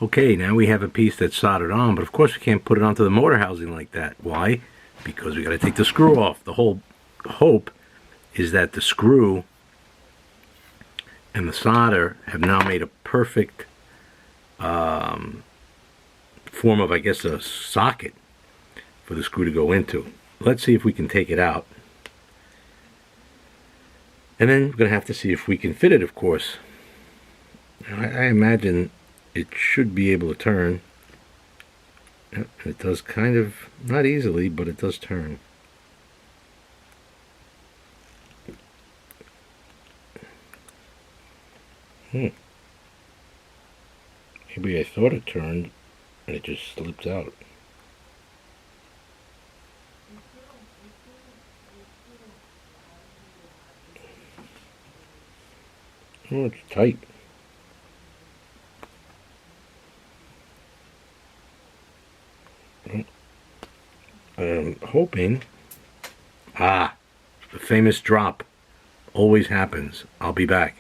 Okay, now we have a piece that's soldered on, but of course we can't put it onto the motor housing like that. Why? Because we got to take the screw off. The whole hope is that the screw and the solder have now made a perfect form of, I guess, a socket for the screw to go into. Let's see if we can take it out. And then we're going to have to see if we can fit it, of course. I imagine it should be able to turn. It does kind of, not easily, but it does turn. Maybe I thought it turned and it just slipped out. Oh, it's tight. I'm hoping. The famous drop always happens. I'll be back.